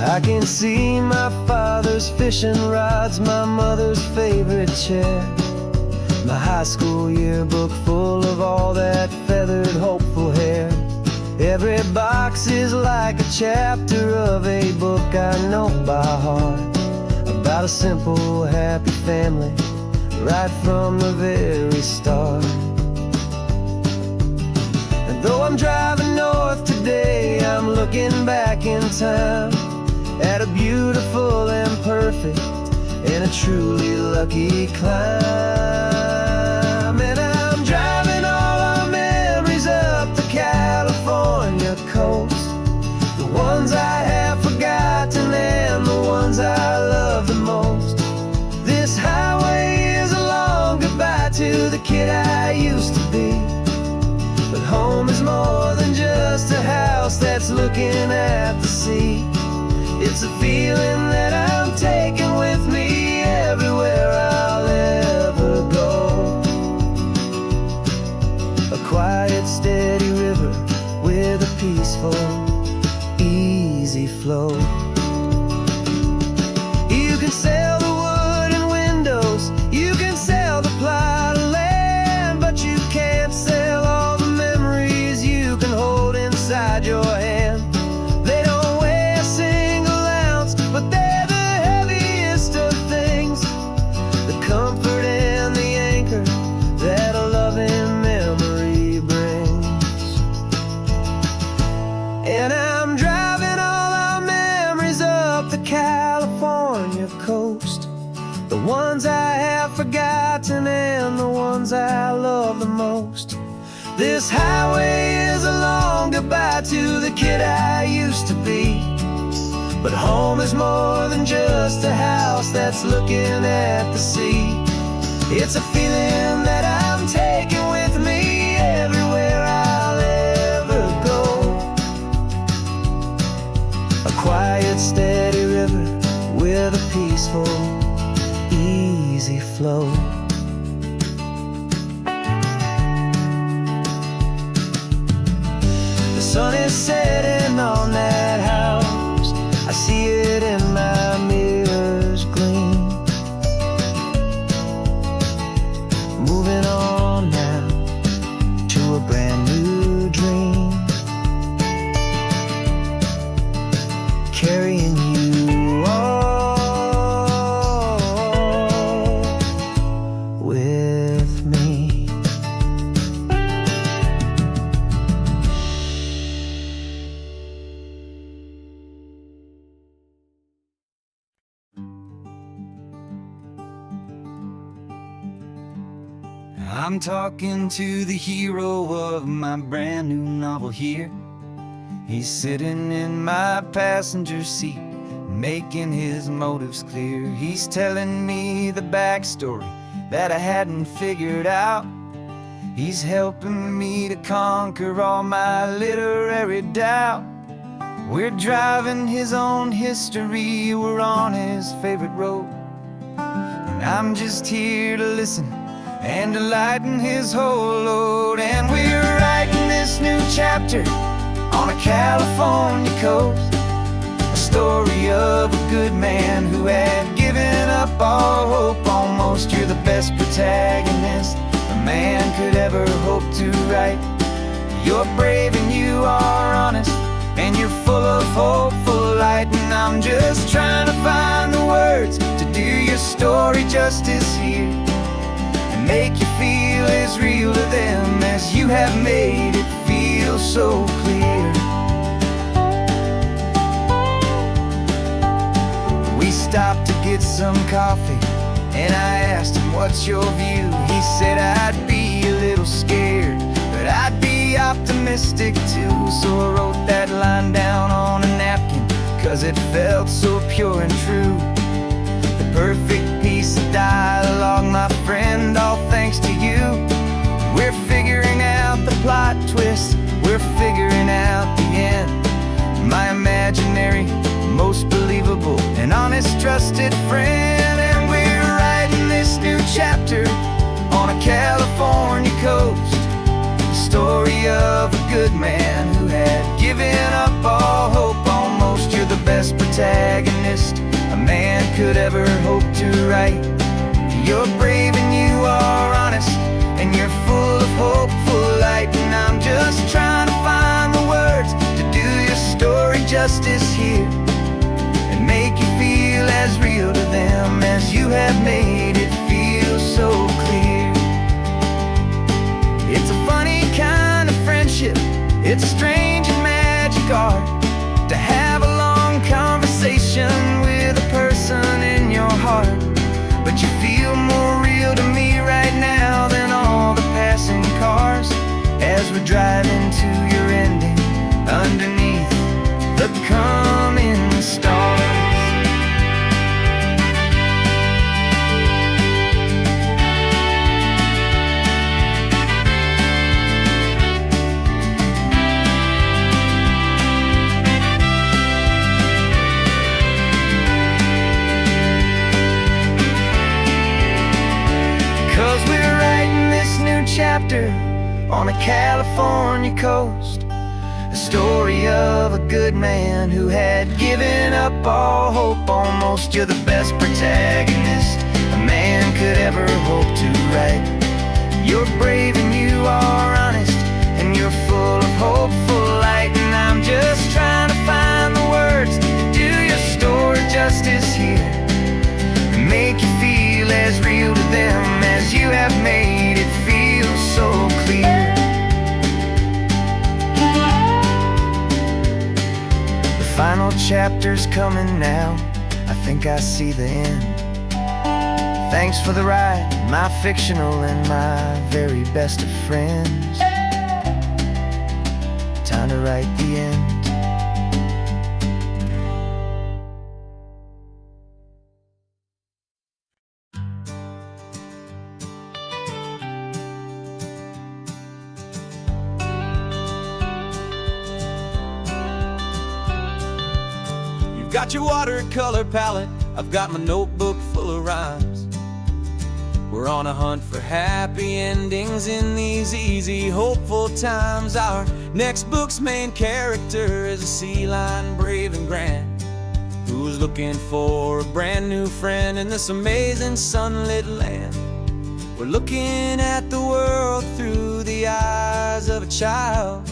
I can see my father's fishing rods, my mother's favorite chair, my high school yearbook full of all that feathered, hopeful hair. Every box is like a chapter of a book I know by heart, about a simple, happy family right from the very start. And though I'm driving north today, I'm looking back in time at a beautiful and perfect and a truly lucky climb. And I'm driving all our memories up the California coast, the ones I have forgotten and the ones I love the most. This highway is a long goodbye to the kid I used to be, but home is more than just a house that's looking at the sea. It's a feeling that I'm taking with me everywhere I'll ever go. A quiet, steady river with a peaceful, easy flow. You can sell the wood and windows, you can sell the plot of land, but you can't sell all the memories you can hold inside your hand. They don't weigh a single ounce, but they're the heaviest of things, the comfort and the anchor that a loving memory brings. And I'm driving all our memories up the California coast, the ones I have forgotten and the ones I love the most. This highway is a long goodbye to the kid I used to be, but home is more than just a house that's looking at the sea. It's a feeling that I'm taking with me everywhere I'll ever go. A quiet, steady river with a peaceful, easy flow. The sun is setting on that house, I see it in my mirror's gleam. Moving on now to a brand new dream, carrying you all with me. I'm talking to the hero of my brand new novel here. He's sitting in my passenger seat, making his motives clear. He's telling me the backstory that I hadn't figured out. He's helping me to conquer all my literary doubt. We're driving his own history, we're on his favorite road, and I'm just here to listen and to lighten his whole load. And we're writing this new chapter on a California coast, a story of a good man who had given up all hope almost. You're the best protagonist a man could ever hope to write. You're brave and you are honest, and you're full of hopeful light. And I'm just trying to find the words to do your story justice here, and make you feel as real to them as you have made it feel so clear. We stopped to get some coffee, and I asked him, what's your view? He said, I'd be a little scared, but I'd be optimistic too. So I wrote that line down on a napkin, 'cause it felt so pure and true. The perfect piece of dialogue, my friend, all thanks to you. We're figuring out the plot twist, we're figuring out the end. My imaginary, most believable and honest trusted friend. And we're writing this new chapter on a California coast, the story of a good man who had given up all hope almost. You're the best protagonist a man could ever hope to write. You're brave and you are honest, and you're full of hopeful light. And I'm just trying to find the words to do your story justice here, and make you feel as real to them as you have made it feel so clear. It's a funny kind of friendship, it's a strange and magic art to have a long conversation with a person in your heart. But you feel more real to me right now than all the passing cars, as we're driving to your ending underneath the coming stars. 'Cause we're writing this new chapter on a California coast, a story of a good man who had given up all hope almost. You're the best protagonist a man could ever hope to write. You're brave and you are honest, and you're full of hopeful light. And I'm just trying to find the words to do your story justice here, and make you feel as real to them as you have made it feel so clear. The final chapter's coming now, I think I see the end. Thanks for the ride, my fictional and my very best of friends. Time to write the end. Got your watercolor palette, I've got my notebook full of rhymes. We're on a hunt for happy endings in these easy, hopeful times. Our next book's main character is a sea lion, brave and grand, who's looking for a brand new friend in this amazing sunlit land. We're looking at the world through the eyes of a child,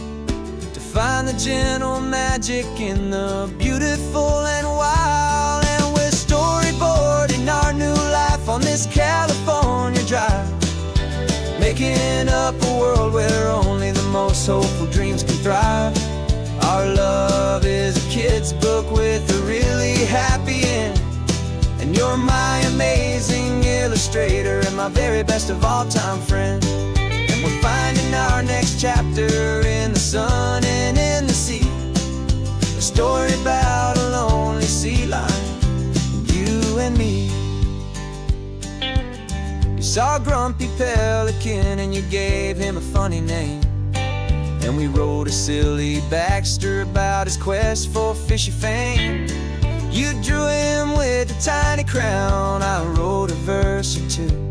find the gentle magic in the beautiful and wild. And we're storyboarding our new life on this California drive, making up a world where only the most hopeful dreams can thrive. Our love is a kid's book with a really happy end, and you're my amazing illustrator and my very best of all time friend. And we're finding our next chapter in the sun and in the sea. A story about a lonely sea lion, you and me. You saw a grumpy pelican and you gave him a funny name. And we wrote a silly Baxter about his quest for fishy fame. You drew him with a tiny crown, I wrote a verse or two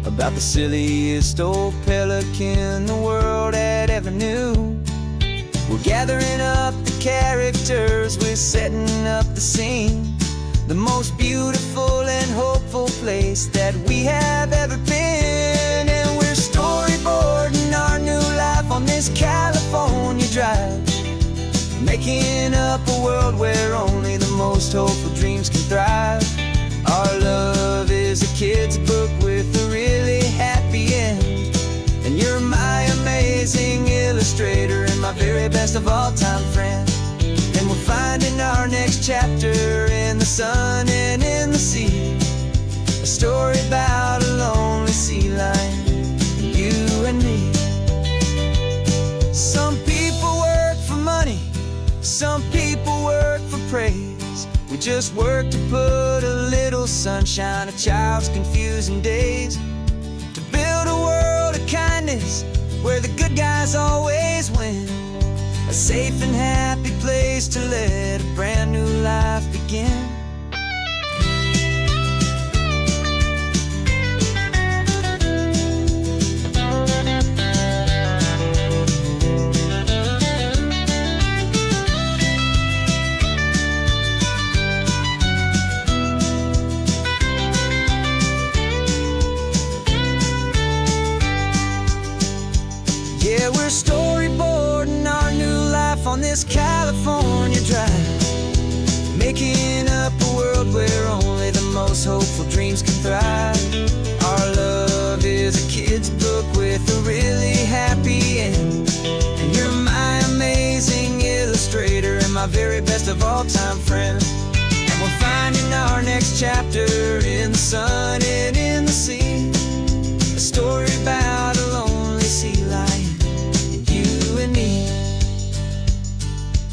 about the silliest old pelican the world had ever knew. We're gathering up the characters, we're setting up the scene. The most beautiful and hopeful place that we have ever been. And we're storyboarding our new life on this California drive, making up a world where only the most hopeful dreams can thrive. Our love is a kid's book with a really happy end. And you're my amazing illustrator and my very best of all time friend. And we're finding our next chapter in the sun and in the sea. A story about a lonely sea lion, you and me. Some people work for money, some people work for praise. We just work to put a little sunshine in a child's confusing days. To build a world of kindness where the good guys always win. A safe and happy place to let a brand new life begin. Yeah, we're storyboarding our new life on this California drive, making up a world where only the most hopeful dreams can thrive. Our love is a kid's book with a really happy end. And you're my amazing illustrator and my very best of all time friend. And we're finding our next chapter in the sun and in the sea. A story about a lonely sea lion, you and me.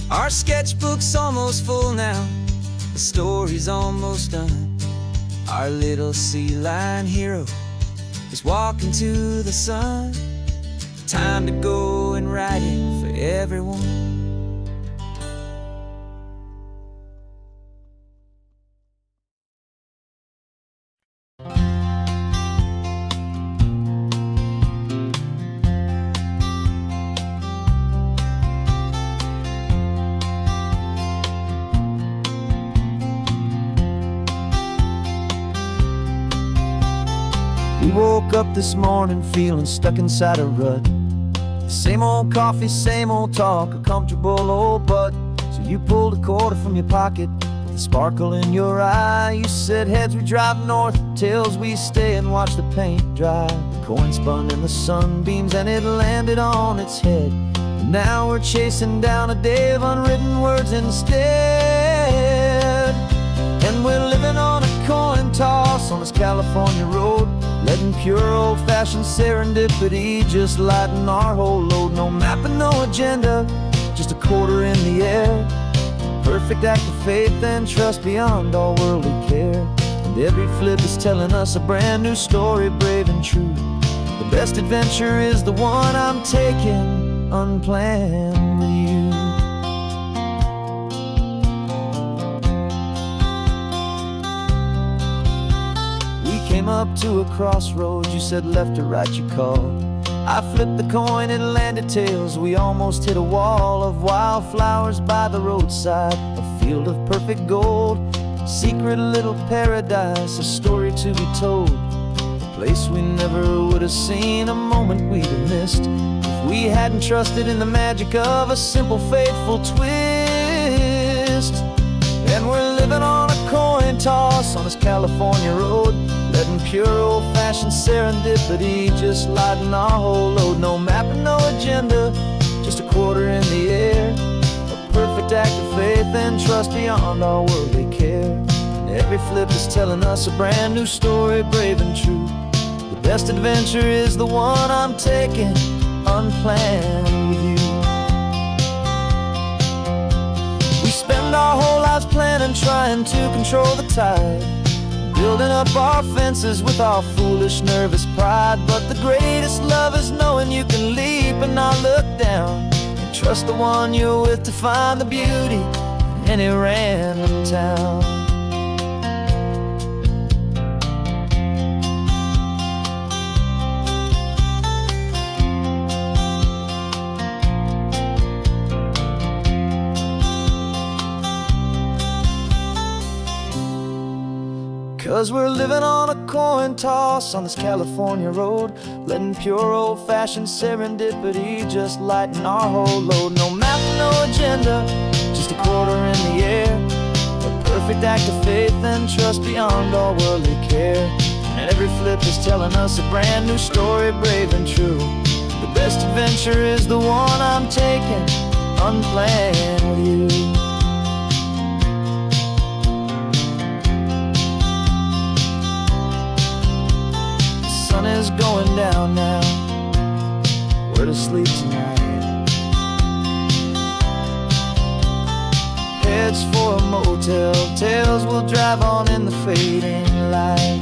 Our sketchbook's almost full now, the story's almost done. Our little sea lion hero is walking to the sun. Time to go and write it for everyone. We woke up this morning feeling stuck inside a rut. Same old coffee, same old talk, a comfortable old butt. So you pulled a quarter from your pocket with a sparkle in your eye. You said heads we drive north, tails we stay and watch the paint dry. The coin spun in the sunbeams and it landed on its head. And now we're chasing down a day of unwritten words instead. And we're living on a coin toss on this California road, letting pure old-fashioned serendipity just lighten our whole load. No map and no agenda, just a quarter in the air. Perfect act of faith and trust beyond all worldly care. And every flip is telling us a brand new story, brave and true. The best adventure is the one I'm taking unplanned with you. Came up to a crossroads, you said left or right you called. I flipped the coin, it landed tails. We almost hit a wall of wildflowers by the roadside, a field of perfect gold, secret little paradise, a story to be told. A place we never would have seen, a moment we'd have missed if we hadn't trusted in the magic of a simple faithful twist. And we're living on a coin toss on this California road, letting pure old-fashioned serendipity just lighten our whole load. No map and no agenda, just a quarter in the air. A perfect act of faith and trust beyond all worldly care. And every flip is telling us a brand new story, brave and true. The best adventure is the one I'm taking unplanned with you. We spend our whole lives planning, trying to control the tide, building up our fences with our foolish, nervous pride. But the greatest love is knowing you can leap and not look down, and trust the one you're with to find the beauty in any random town. 'Cause we're living on a coin toss on this California road, letting pure old-fashioned serendipity just lighten our whole load. No map, no agenda, just a quarter in the air, a perfect act of faith and trust beyond all worldly care. And every flip is telling us a brand new story, brave and true. The best adventure is the one I'm taking unplanned with you. The sun is going down now, we're to sleep tonight. Heads for a motel, tails will drive on in the fading light.